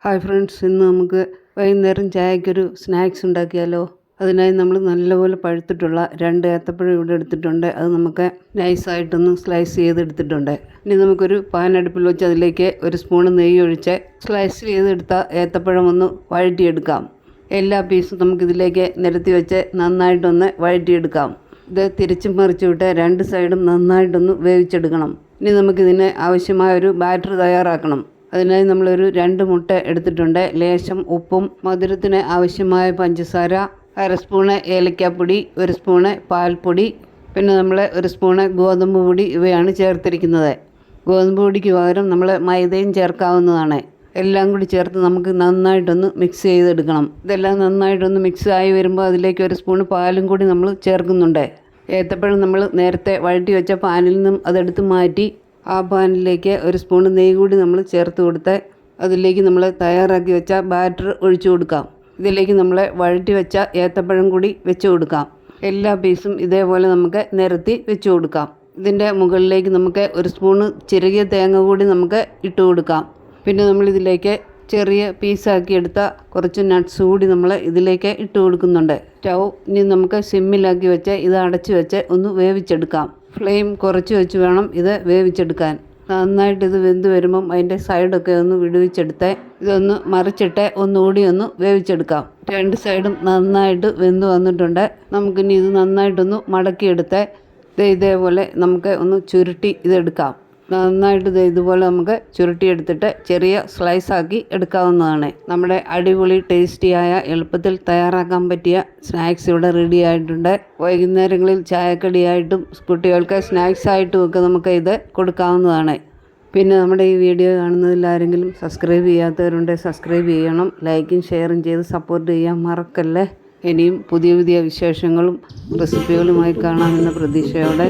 Hi friends, ഇന്ന് നമുക്ക് വൈകുന്നേരം ചായക്കൊരു സ്നാക്സ് ഉണ്ടാക്കിയാലോ. അതിനായി നമ്മൾ നല്ലപോലെ പഴുത്തിട്ടുള്ള 2 ഏത്തപ്പഴം ഇവിടെ എടുത്തിട്ടുണ്ട്. അത് നമുക്ക് നൈസായിട്ടൊന്ന് സ്ലൈസ് ചെയ്തെടുത്തിട്ടുണ്ട്. ഇനി നമുക്കൊരു പാൻ അടുപ്പിൽ വെച്ച് അതിലേക്ക് 1 സ്പൂൺ നെയ്യ് ഒഴിച്ച് സ്ലൈസ് ചെയ്തെടുത്ത ഏത്തപ്പഴം ഒന്ന് വഴറ്റിയെടുക്കാം. എല്ലാ പീസും നമുക്കിതിലേക്ക് നിരത്തി വെച്ച് നന്നായിട്ടൊന്ന് വഴറ്റിയെടുക്കാം. ഇത് തിരിച്ചും മറിച്ചു വിട്ട് 2 സൈഡും നന്നായിട്ടൊന്ന് വേവിച്ചെടുക്കണം. ഇനി നമുക്കിതിന് ആവശ്യമായ ഒരു ബാറ്റർ തയ്യാറാക്കണം. അതിനായി നമ്മളൊരു 2 മുട്ട എടുത്തിട്ടുണ്ട്. ലേശം ഉപ്പും മധുരത്തിന് ആവശ്യമായ പഞ്ചസാര, 1/2 സ്പൂണ് ഏലക്കാപ്പൊടി, 1 സ്പൂണ് പാൽപ്പൊടി, പിന്നെ നമ്മൾ 1 സ്പൂണ് ഗോതമ്പ് പൊടി ഇവയാണ് ചേർത്തിരിക്കുന്നത്. ഗോതമ്പ് പൊടിക്ക് പകരം നമ്മൾ മൈദയും ചേർക്കാവുന്നതാണ്. എല്ലാം കൂടി ചേർത്ത് നമുക്ക് നന്നായിട്ടൊന്ന് മിക്സ് ചെയ്തെടുക്കണം. ഇതെല്ലാം നന്നായിട്ടൊന്ന് മിക്സ് ആയി വരുമ്പോൾ അതിലേക്ക് 1 സ്പൂണ് പാലും കൂടി നമ്മൾ ചേർക്കുന്നുണ്ട്. ഏത്തപ്പഴം നമ്മൾ നേരത്തെ വഴറ്റി വെച്ച പാനിൽ നിന്നും അതെടുത്ത് മാറ്റി ആ പാനിലേക്ക് 1 സ്പൂൺ നെയ്യ് കൂടി നമ്മൾ ചേർത്ത് കൊടുത്ത് അതിലേക്ക് നമ്മൾ തയ്യാറാക്കി വെച്ച ബാറ്റർ ഒഴിച്ചു കൊടുക്കാം. ഇതിലേക്ക് നമ്മൾ വഴറ്റി വെച്ച ഏത്തപ്പഴം കൂടി വെച്ച് കൊടുക്കാം. എല്ലാ പീസും ഇതേപോലെ നമുക്ക് നിരത്തി വെച്ച് കൊടുക്കാം. ഇതിൻ്റെ മുകളിലേക്ക് നമുക്ക് 1 സ്പൂണ് ചിരകിയ തേങ്ങ കൂടി നമുക്ക് ഇട്ട് കൊടുക്കാം. പിന്നെ നമ്മളിതിലേക്ക് ചെറിയ പീസാക്കി എടുത്ത കുറച്ച് നട്ട്സ് കൂടി നമ്മൾ ഇതിലേക്ക് ഇട്ട് കൊടുക്കുന്നുണ്ട്. സ്റ്റൗ ഇനി നമുക്ക് സിമ്മിലാക്കി വെച്ച് ഇത് അടച്ച് വെച്ച് ഒന്ന് വേവിച്ചെടുക്കാം. ഫ്ലെയിം കുറച്ച് വെച്ച് വേണം ഇത് വേവിച്ചെടുക്കാൻ. നന്നായിട്ട് ഇത് വെന്ത് വരുമ്പം അതിൻ്റെ സൈഡൊക്കെ ഒന്ന് വിടുവിച്ചെടുത്ത് ഇതൊന്ന് മറിച്ചിട്ട് ഒന്നുകൂടി ഒന്ന് വേവിച്ചെടുക്കാം. 2 സൈഡും നന്നായിട്ട് വെന്ത് വന്നിട്ടുണ്ട്. നമുക്കിനി ഇത് നന്നായിട്ടൊന്ന് മടക്കിയെടുത്ത് ഇതേപോലെ നമുക്ക് ഒന്ന് ചുരുട്ടി ഇതെടുക്കാം. നന്നായിട്ട് ഇതുപോലെ നമുക്ക് ചുരുട്ടിയെടുത്തിട്ട് ചെറിയ സ്ലൈസാക്കി എടുക്കാവുന്നതാണ്. നമ്മുടെ അടിപൊളി ടേസ്റ്റിയായ എളുപ്പത്തിൽ തയ്യാറാക്കാൻ പറ്റിയ സ്നാക്സ് ഇവിടെ റെഡി ആയിട്ടുണ്ട്. വൈകുന്നേരങ്ങളിൽ ചായക്കടിയായിട്ടും കുട്ടികൾക്ക് സ്നാക്സായിട്ടും ഒക്കെ നമുക്ക് ഇത് കൊടുക്കാവുന്നതാണ്. പിന്നെ നമ്മുടെ ഈ വീഡിയോ കാണുന്നതിൽ ആരെങ്കിലും സബ്സ്ക്രൈബ് ചെയ്യാത്തവരുണ്ടെങ്കിൽ സബ്സ്ക്രൈബ് ചെയ്യണം. ലൈക്കും ഷെയറും ചെയ്ത് സപ്പോർട്ട് ചെയ്യാൻ മറക്കല്ലേ. ഇനിയും പുതിയ പുതിയ വിശേഷങ്ങളും റെസിപ്പികളുമായി കാണാമെന്ന പ്രതീക്ഷയോടെ